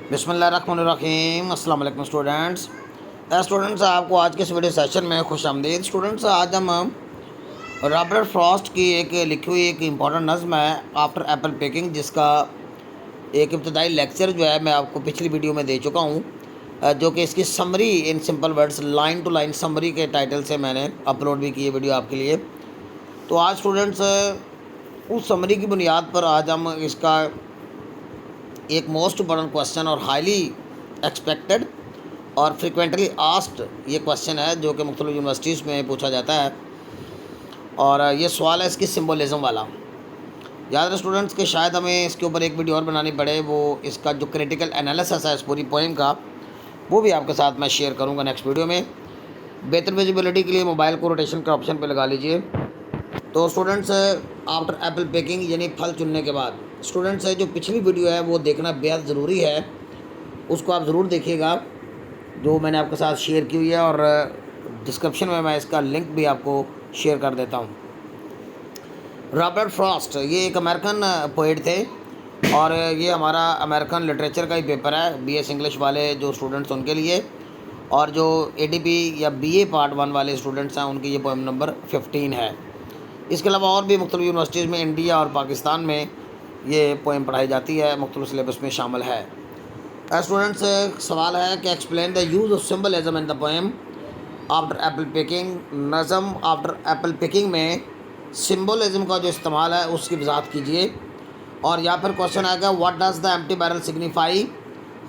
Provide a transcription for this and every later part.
बिस्मिल्लाहिर्रहमानिर्रहीम। अस्सलाम वालेकुम स्टूडेंट्स आपको आज के इस वीडियो सेशन में खुशामदीद। स्टूडेंट्स आज हम रॉबर्ट फ्रॉस्ट की एक लिखी हुई एक इम्पॉर्टेंट नज़्म है आफ्टर एप्पल पिकिंग, जिसका एक इब्तदाई लेक्चर जो है मैं आपको पिछली वीडियो में दे चुका हूँ, जो कि इसकी summary in simple words line to line summary के टाइटल से मैंने अपलोड भी की है वीडियो आपके लिए। तो आज स्टूडेंट्स उस समरी की बुनियाद पर आज हम इसका एक मोस्ट इम्पॉर्टेंट क्वेश्चन और हाईली एक्सपेक्टेड और फ्रिक्वेंटली आस्क्ड ये क्वेश्चन है जो कि मुख्तलिफ यूनिवर्सिटीज़ में पूछा जाता है, और ये सवाल है इसकी सिंबोलिज़म वाला। याद रहे स्टूडेंट्स के शायद हमें इसके ऊपर एक वीडियो और बनानी पड़े, वो इसका जो क्रिटिकल एनालिसिस है इस पूरी पोएम का, वो भी आपके साथ मैं शेयर करूँगा नेक्स्ट वीडियो में। बेहतर विजिबिलिटी के लिए मोबाइल को रोटेशन के ऑप्शन पर लगा लीजिए। तो स्टूडेंट्स आफ्टर एप्पल पिकिंग यानी फल चुनने के बाद, स्टूडेंट्स जो पिछली वीडियो है वो देखना बेहद ज़रूरी है, उसको आप ज़रूर देखिएगा जो मैंने आपके साथ शेयर की हुई है, और डिस्क्रिप्शन में मैं इसका लिंक भी आपको शेयर कर देता हूँ। रॉबर्ट फ्रॉस्ट ये एक अमेरिकन पोएट थे, और ये हमारा अमेरिकन लिटरेचर का ही पेपर है बीएस इंग्लिश वाले जो स्टूडेंट्स उनके लिए, और जो एडीपी या बीए पार्ट 1 वाले स्टूडेंट्स हैं उनकी ये पोएम नंबर 15 है। इसके अलावा और भी मुख्तलिफ यूनिवर्सिटीज़ में इंडिया और पाकिस्तान में ये पोएम पढ़ाई जाती है, मुख्तलिफ सिलेबस में शामिल है। स्टूडेंट्स सवाल है कि explain the use of symbolism in the poem after Apple picking. नज़म आफ्टर एप्पल पिकिंग में सिम्बलिज्म का जो इस्तेमाल है उसकी वजाहत कीजिए। और यहाँ पर क्वेश्चन आएगा what does the empty barrel signify.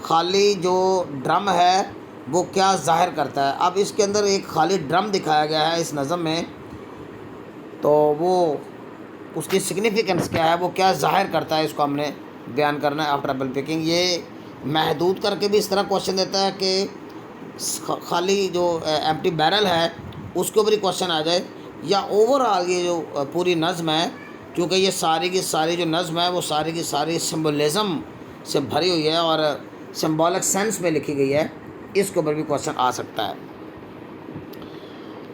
खाली जो ड्रम है वो क्या ज़ाहिर करता है। अब इसके अंदर एक खाली ड्रम दिखाया गया है इस नज़म में, तो वो उसकी सिग्निफिकेंस क्या है, वो क्या ज़ाहिर करता है, इसको हमने बयान करना है आफ्टर एप्पल पिकिंग। ये महदूद करके भी इस तरह क्वेश्चन देता है कि खाली जो एम्प्टी बैरल है उसके ऊपर ही क्वेश्चन आ जाए, या ओवरऑल ये जो पूरी नज़्म है, क्योंकि ये सारी की सारी जो नज़्म है वो सारी की सारी सिम्बलिज़म से भरी हुई है और सिम्बॉलिक सेंस में लिखी गई है, इसके ऊपर भी क्वेश्चन आ सकता है।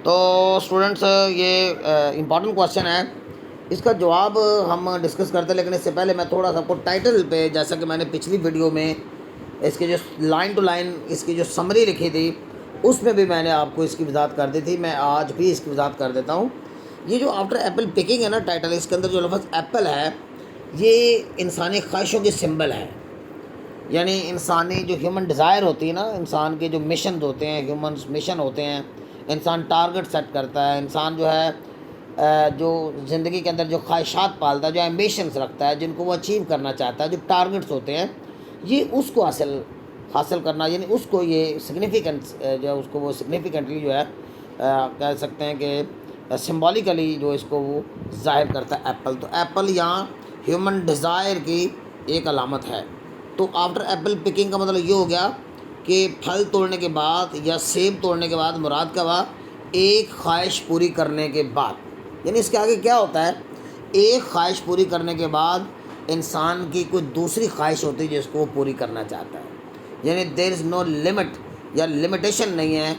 तो स्टूडेंट्स ये इम्पॉर्टेंट क्वेश्चन है, इसका जवाब हम डिस्कस करते हैं, लेकिन इससे पहले मैं थोड़ा सा आपको टाइटल पे, जैसा कि मैंने पिछली वीडियो में इसके जो लाइन टू लाइन इसकी जो समरी लिखी थी उसमें भी मैंने आपको इसकी वजाहत कर दी थी, मैं आज भी इसकी वजाहत कर देता हूँ। ये जो आफ्टर एप्पल पिकिंग है ना टाइटल, इसके अंदर जो लफ्ज़ एप्पल है ये इंसानी ख्वाहिशों की सिंबल है, यानी इंसानी जो ह्यूमन डिज़ायर होती है ना, इंसान के जो मिशन होते हैं, ह्यूमन मिशन होते हैं, इंसान टारगेट सेट करता है, इंसान जो है जो ज़िंदगी के अंदर जो ख्वाहिशात पालता है, जो एम्बिशंस रखता है, जिनको वो अचीव करना चाहता है, जो टारगेट्स होते हैं, ये उसको हासिल करना, यानी उसको ये सिग्निफिकेंस जो है उसको वो सिग्निफिकेंटली जो है कह सकते हैं कि सिम्बॉलिकली जो इसको वो ज़ाहिर करता है एप्पल। तो एप्पल यहाँ ह्यूमन डिज़ायर की एक अलामत है। तो आफ्टर एप्पल पिकिंग का मतलब ये हो गया कि फल तोड़ने के बाद या सेब तोड़ने के बाद मुराद का हुआ एक ख्वाहिश पूरी करने के बाद, यानी इसके आगे क्या होता है, एक ख्वाहिश पूरी करने के बाद इंसान की कोई दूसरी ख्वाहिश होती है जिसको वो पूरी करना चाहता है, यानी देयर इज़ नो लिमिट या लिमिटेशन नहीं है,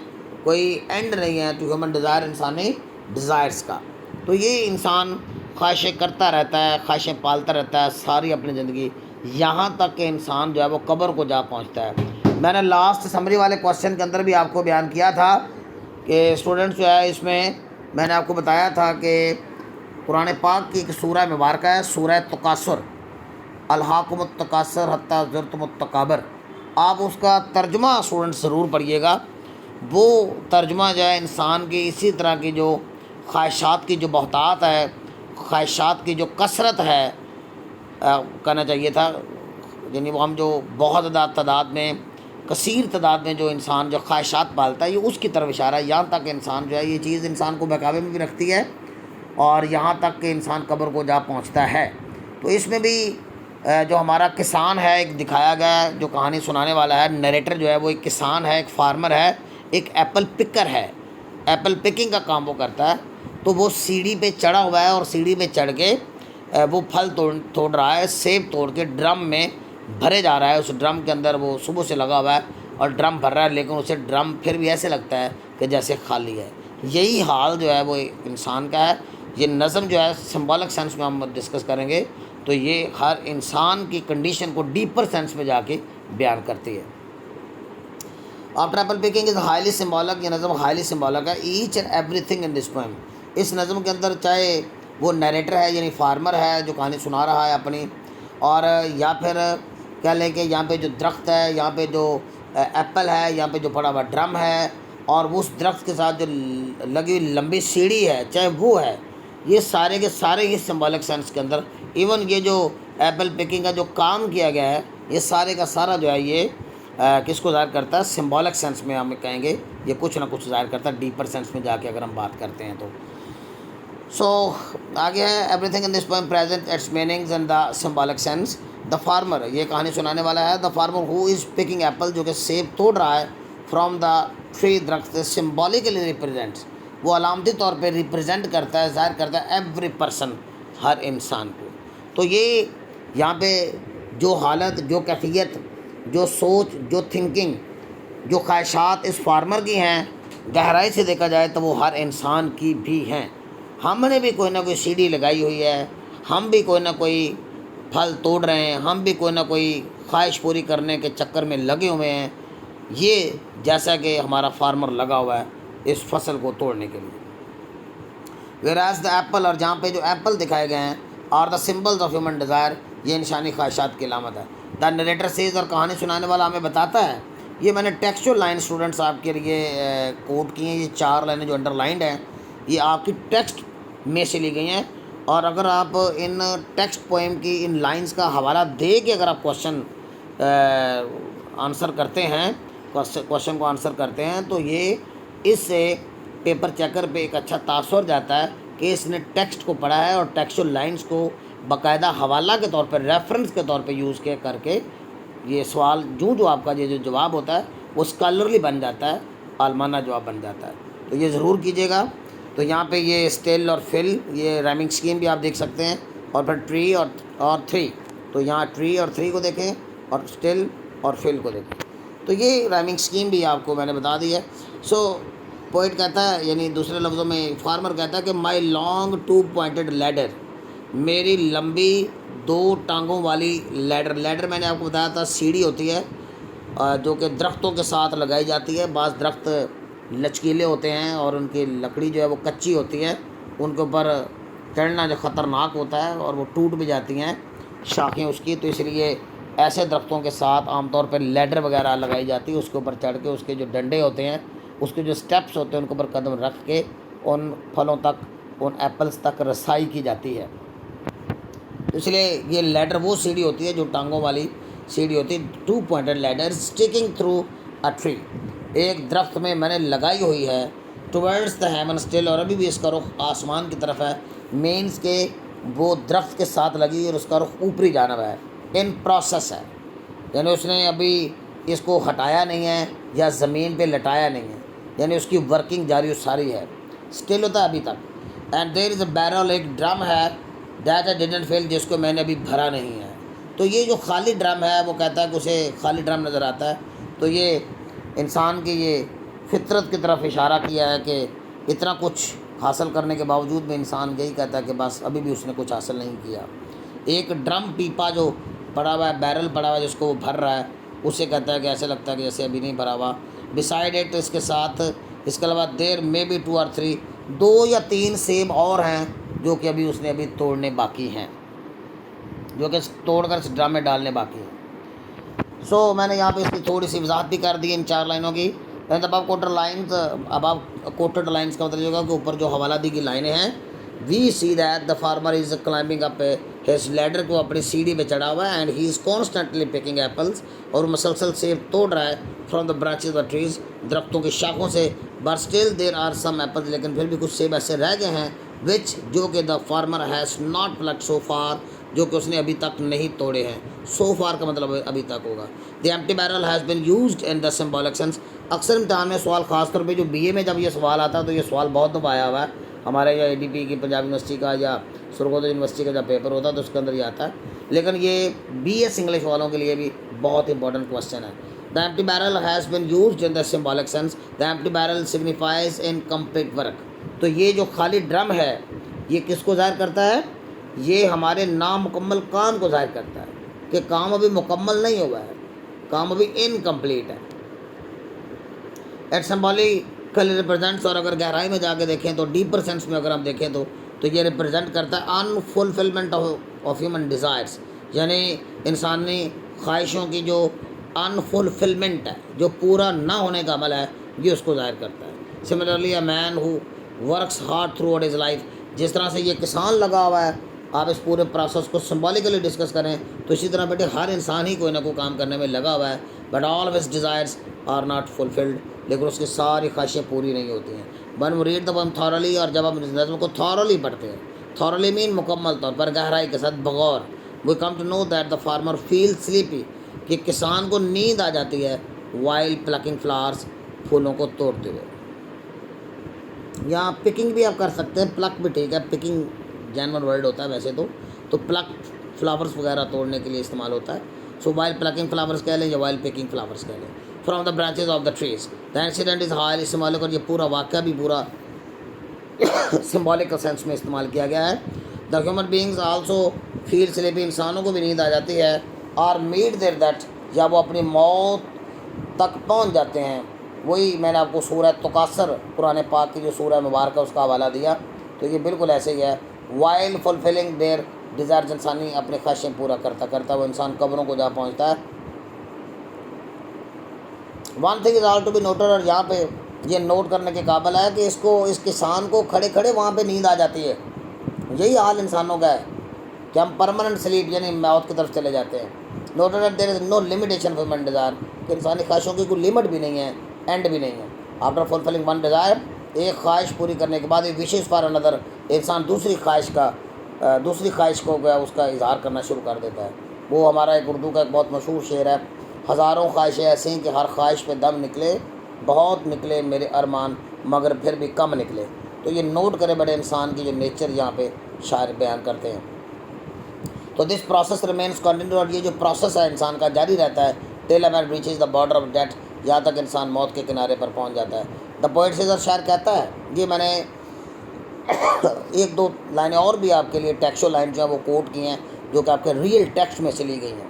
कोई एंड नहीं है टू ह्यूमन डिज़ायर, इंसानी डिज़ायर्स का। तो ये इंसान ख्वाहिशें करता रहता है, ख्वाहिशें पालता रहता है सारी अपनी ज़िंदगी, यहाँ तक कि इंसान जो है वो कब्र को जा पहुँचता है। मैंने लास्ट समरी वाले क्वेश्चन के अंदर भी आपको बयान किया था कि स्टूडेंट्स जो है इसमें मैंने आपको बताया था कि कुरान पाक की एक सूरह मुबारक है, सूरह तकासुर, अलहाकुमुत तकासुर हत्ता ज़ुरतुमुत तकाबर। आप उसका तर्जुमा स्टूडेंट्स ज़रूर पढ़िएगा। वो तर्जुमा जो है इंसान की इसी तरह की जो ख्वाहिशात की जो बहुतात है, ख्वाहिशात की जो कसरत है कहना चाहिए था, यानी वो हम जो बहुत ज़्यादा तादाद में, कसीर तादाद में जो इंसान जो ख्वाहिशात पालता है, ये उसकी तरफ इशारा है। यहाँ तक इंसान जो है ये चीज़ इंसान को बहकावे में भी रखती है, और यहाँ तक कि इंसान कब्र को जा पहुँचता है। तो इसमें भी जो हमारा किसान है एक दिखाया गया है, जो कहानी सुनाने वाला है, नरेटर जो है वो एक किसान है, एक फार्मर है, एक एप्पल पिकर है, एप्पल पिकिंग का काम वो करता है। तो वो सीढ़ी पे चढ़ा हुआ है और सीढ़ी पे चढ़ के वो फल तोड़ रहा है, सेब तोड़ के ड्रम में भरे जा रहा है। उस ड्रम के अंदर वो सुबह से लगा हुआ है और ड्रम भर रहा है, लेकिन उसे ड्रम फिर भी ऐसे लगता है कि जैसे खाली है। यही हाल जो है वो इंसान का है। ये नज़म जो है सिंबॉलिक सेंस में हम डिस्कस करेंगे, तो ये हर इंसान की कंडीशन को डीपर सेंस में जाके बयान करती है। After Apple picking is highly symbolic, ये नज़म हाईली सिम्बॉलिक है। Each and everything in this poem, इस नज़म के अंदर चाहे वो नरेटर है यानी फार्मर है जो कहानी सुना रहा है अपनी, और या फिर कह लें कि यहाँ पे जो दरख्त है, यहाँ पे जो एप्पल है, यहाँ पे जो पड़ा हुआ ड्रम है, और उस दरख्त के साथ जो लगी हुई लंबी सीढ़ी है चाहे वो है, ये सारे के सारे ही सिम्बॉलिक सेंस के अंदर, इवन ये जो एप्पल पिकिंग का जो काम किया गया है ये सारे का सारा जो है ये किसको ज़ाहिर करता है, सिम्बॉलिक सेंस में हम कहेंगे ये कुछ ना कुछ ज़ाहिर करता है, डीपर सेंस में जाके अगर हम बात करते हैं तो। सो आगे है everything in this poem present it's meanings and the symbolic sense. The farmer, ये कहानी सुनाने वाला है, the farmer who is picking Apple, जो कि सेब तोड़ रहा है, फ्रॉम द ट्री, दरख्त, सिम्बॉलिकली रिप्रेजेंट्स, वो अलामती तौर पे रिप्रेजेंट करता है, ज़ाहिर करता है एवरी पर्सन, हर इंसान को। तो ये यहाँ पे जो हालत, जो कैफियत, जो सोच, जो थिंकिंग, जो ख्वाहिशात इस फार्मर की हैं, गहराई से देखा जाए तो वो हर इंसान की भी हैं। हमने भी कोई ना कोई सीढ़ी लगाई हुई है, हम भी कोई ना कोई फल तोड़ रहे हैं, हम भी कोई ना कोई ख्वाहिश पूरी करने के चक्कर में लगे हुए हैं, ये जैसा कि हमारा फार्मर लगा हुआ है इस फसल को तोड़ने के लिए। वेराज द एप्पल, और जहाँ पे जो एप्पल दिखाए गए हैं, are the symbols of human desire, ये निशानी ख्वाहिशात की अलामत है। द नरेटर सेज, और कहानी सुनाने वाला हमें बताता है, ये मैंने टेक्सचुअल लाइन स्टूडेंट्स आपके लिए कोट की हैं, ये 4 लाइनें जो अंडरलाइंड हैं ये आपकी टेक्स्ट में से ली गई हैं, और अगर आप इन टेक्स्ट पोएम की इन लाइंस का हवाला दे के अगर आप क्वेश्चन आंसर करते हैं, क्वेश्चन को आंसर करते हैं, तो ये इससे पेपर चेकर पे एक अच्छा तासुर जाता है कि इसने टेक्स्ट को पढ़ा है और टेक्सचुअल लाइंस को बाकायदा हवाला के तौर पर, रेफरेंस के तौर पे यूज़ किया करके ये सवाल जो आपका ये जो जवाब होता है वो स्कॉलरली बन जाता है, आलमाना जवाब बन जाता है। तो ये ज़रूर कीजिएगा। तो यहाँ पे ये स्टिल और फिल, ये राइमिंग स्कीम भी आप देख सकते हैं, और फिर ट्री और थ्री, तो यहाँ ट्री और थ्री को देखें और स्टिल और फिल को देखें, तो ये राइमिंग स्कीम भी आपको मैंने बता दी है। सो पोइट कहता है, यानी दूसरे लफ्ज़ों में फार्मर कहता है कि माई लॉन्ग 2 पॉइंटेड लैडर, मेरी लंबी 2 टांगों वाली लैडर, लैडर मैंने आपको बताया था सीढ़ी होती है जो कि दरख्तों के साथ लगाई जाती है। बाज़ दरख्त लचकीले होते हैं और उनकी लकड़ी जो है वो कच्ची होती है, उनके ऊपर चढ़ना जो ख़तरनाक होता है और वो टूट भी जाती हैं शाखें उसकी, तो इसलिए ऐसे दरख्तों के साथ आमतौर पर लैडर वगैरह लगाई जाती है, उसके ऊपर चढ़ के उसके जो डंडे होते हैं, उसके जो स्टेप्स होते हैं, उनके ऊपर कदम रख के उन फलों तक, उन एप्पल्स तक रसाई की जाती है। तो इसलिए ये लैडर वो सीढ़ी होती है जो टांगों वाली सीढ़ी होती है। 2 pointed ladder sticking through a tree, एक दरख्त में मैंने लगाई हुई है, टुवर्ड्स द हेवन स्टिल, और अभी भी इसका रुख आसमान की तरफ है, मीन्स के वो दरख्त के साथ लगी और उसका रुख ऊपरी जानब है, इन प्रोसेस है, यानी उसने अभी इसको हटाया नहीं है या ज़मीन पे लटाया नहीं है, यानी उसकी वर्किंग जारी सारी है, स्टिल होता है अभी तक। And there is a barrel, एक ड्रम है, दैट आई डिडंट फिल, जिसको मैंने अभी भरा नहीं है। तो ये जो खाली ड्रम है वो कहता है कि उसे खाली ड्रम नज़र आता है, तो ये इंसान की ये फितरत की तरफ इशारा किया है कि इतना कुछ हासिल करने के बावजूद भी इंसान यही कहता है कि बस अभी भी उसने कुछ हासिल नहीं किया। एक ड्रम पीपा जो पड़ा हुआ है, बैरल पड़ा हुआ है जिसको वो भर रहा है, उसे कहता है कि ऐसे लगता है कि जैसे अभी नहीं भरा हुआ। बिसाइड इट, इसके साथ, इसके अलावा देर मे बी 2 और 3, 2 या 3 सेब और हैं जो कि अभी उसने अभी तोड़ने बाकी हैं, जो कि तोड़कर इस ड्रम में डालने बाकी हैं। सो मैंने यहाँ पे इसकी थोड़ी सी वजाहत भी कर दी इन 4 लाइनों की। अब कोटेड लाइन्स, अब आप कोटेड लाइन्स का मतलब ये होगा कि ऊपर जो हवाला दी की लाइनें हैं, we see that the farmer is climbing up his ladder, को अपनी सीढ़ी पे चढ़ा हुआ है, and he is constantly picking apples, और मसलसल सेब तोड़ रहा है, from the branches of trees, दरख्तों की शाखों से, but still there are some apples, लेकिन फिर भी कुछ सेब ऐसे रह गए हैं, विच, जो कि the farmer has not plucked so far, जो कि उसने अभी तक नहीं तोड़े हैं। सो फार का मतलब अभी तक होगा। The empty barrel has been used in the symbolic sense, अक्सर इम्तहान में सवाल ख़ासतौर पे जो बीए में जब ये सवाल आता है तो ये सवाल बहुत दफ़ा आया हुआ है हमारे, या एडीपी की पंजाब यूनिवर्सिटी का या सुरगोदा यूनिवर्सिटी का जब पेपर होता है तो उसके अंदर ये आता है, लेकिन ये बीएस इंग्लिश वालों के लिए भी बहुत इंपॉर्टेंट क्वेश्चन है। The empty barrel has been used in the symbolic sense, the empty barrel signifies incomplete work, तो ये जो खाली ड्रम है ये किसको ज़ाहिर करता है, ये हमारे नामुकम्मल काम को ज़ाहिर करता है कि काम अभी मुकम्मल नहीं हुआ है, काम अभी इनकम्प्लीट है। एट सिम्बॉलिकली रिप्रेजेंट्स, और अगर गहराई में जाके देखें तो डीपर सेंस में अगर हम देखें तो ये रिप्रेजेंट करता है अनफुलफिलमेंट ऑफ ह्यूमन डिज़ायर्स, यानी इंसानी ख्वाहिशों की जो अनफुलफिलमेंट है, जो पूरा ना होने का अमल है, ये उसको ज़ाहिर करता है। Similarly a man who works hard through out his life, जिस तरह से ये किसान लगा हुआ है, आप इस पूरे प्रोसेस को सिम्बॉलिकली डिस्कस करें तो इसी तरह बेटे हर इंसान ही कोई ना कोई काम करने में लगा हुआ है, but all of his desires are not fulfilled, लेकिन उसकी सारी ख्वाहिशें पूरी नहीं होती हैं। When we read the poem thoroughly, और जब हम इस नज़्म को थॉरली पढ़ते हैं, थॉरली मीन मुकम्मल तौर पर, गहराई के साथ, बगौर, we come to know that the farmer feel sleepy, कि किसान को नींद आ जाती है, वाइल प्लकिंग फ्लावर्स, फूलों को तोड़ते हुए। यहाँ पिकिंग भी आप कर सकते हैं, प्लक भी ठीक है, पिकिंग जैनवन वर्ड होता है वैसे तो प्लक फ्लावर्स वगैरह तोड़ने के लिए इस्तेमाल होता है। सो वाइल प्लकिंग फ्लावर्स कह लें या वाइल पिकिंग फ्लावर्स कह लें, from the branches of the trees, the incident is highly symbolic, और ये पूरा वाक़या भी पूरा सिम्बॉलिकल सेंस में इस्तेमाल किया गया है। The human beings also feel sleepy, इंसानों को भी नींद आ जाती है, और मीट देयर दैट, या वो अपनी मौत तक पहुंच जाते हैं। वही मैंने आपको सूरह तुकासर कुरान पाक की जो सूरह मुबारक है उसका हवाला दिया, तो ये बिल्कुल ऐसे ही है। वाइल फुलफिलिंग देयर डिज़ायर्स, इंसानी अपनी ख्वाहिशें पूरा करता करता वो इंसान कब्रों को जा पहुंचता है। One thing is all to be noted, और यहाँ पे ये नोट करने के काबिल है कि इस किसान को खड़े खड़े वहाँ पे नींद आ जाती है। यही हाल इंसानों का है कि हम परमानेंट स्लीप यानी मौत की तरफ चले जाते हैं। Noted that there is no limitation for human desire, कि इंसानी ख्वाहिशों की कोई लिमिट भी नहीं है, एंड भी नहीं है। आफ्टर फुलफिलिंग वन डिज़ायर, एक ख्वाहिश पूरी करने के बाद विशेष फॉर अनदर, इंसान दूसरी ख्वाहिश को गया उसका इजहार करना शुरू कर देता है। वो हमारा एक उर्दू का एक बहुत मशहूर शेर है, हज़ारों ख्वाहिशें ऐसी हैं कि हर ख्वाहिश पे दम निकले, बहुत निकले मेरे अरमान मगर फिर भी कम निकले। तो ये नोट करे बड़े इंसान की जो नेचर यहाँ पे शायर बयान करते हैं। तो दिस प्रोसेस रिमेन्स कंटिन्यू, और ये जो प्रोसेस है इंसान का जारी रहता है, till a man reaches the border of death, यहाँ तक इंसान मौत के किनारे पर पहुँच जाता है। द पोएट सेज, और शायर कहता है, ये मैंने एक दो लाइनें और भी आपके लिए टेक्सचुअल लाइन जो है वो कोट की हैं, जो कि आपके रियल टेक्स्ट में चली गई हैं।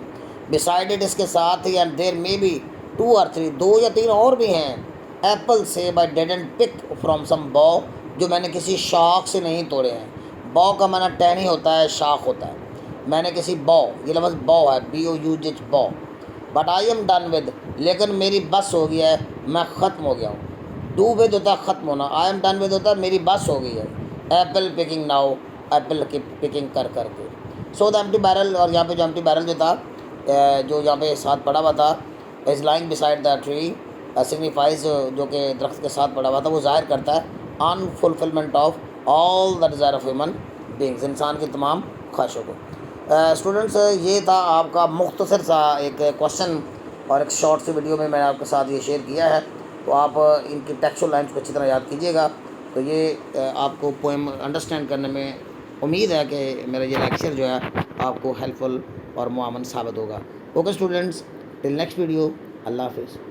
बिसाइड इट, इसके साथ ही, एंड देयर मे बी 2 और 3, 2 या 3 और भी हैं। एप्पल से by didn't pick from some बॉ, जो मैंने किसी शाख से नहीं तोड़े हैं। बॉ का माना टहनी होता है, शाख होता है। मैंने किसी बॉ, ये लफ्ज़ बॉ है, BOUGH बॉ। But I am done with, लेकिन मेरी बस हो गई है, मैं ख़त्म हो गया हूँ। डू विद होता है ख़त्म होना, आई एम डन विद होता है मेरी बस हो गई है। एप्पल पिकिंग नाउ, एप्पल की पिकिंग कर करके। सो द एम्प्टी बैरल, और यहाँ पे जो एम्प्टी बैरल जो था, जो यहाँ पे साथ पड़ा हुआ था, is lying beside the tree, signifies, जो कि दरख्त के साथ पड़ा हुआ था, वो जाहिर करता है unfulfilment of all the desire of human beings, इंसान की तमाम ख्वाहिशों को। स्टूडेंट्स, ये था आपका मुख्तसर सा एक क्वेश्चन, और एक शॉर्ट सी वीडियो में मैंने आपके साथ ये शेयर किया है। तो आप इनकी टेक्सचुअल लाइन्स को अच्छी तरह याद कीजिएगा, तो ये आपको पोएम अंडरस्टैंड करने में उम्मीद है कि मेरा ये लेक्चर जो है आपको हेल्पफुल और मुआवन साबित होगा। Okay students, till next video, Allah हाफिज़।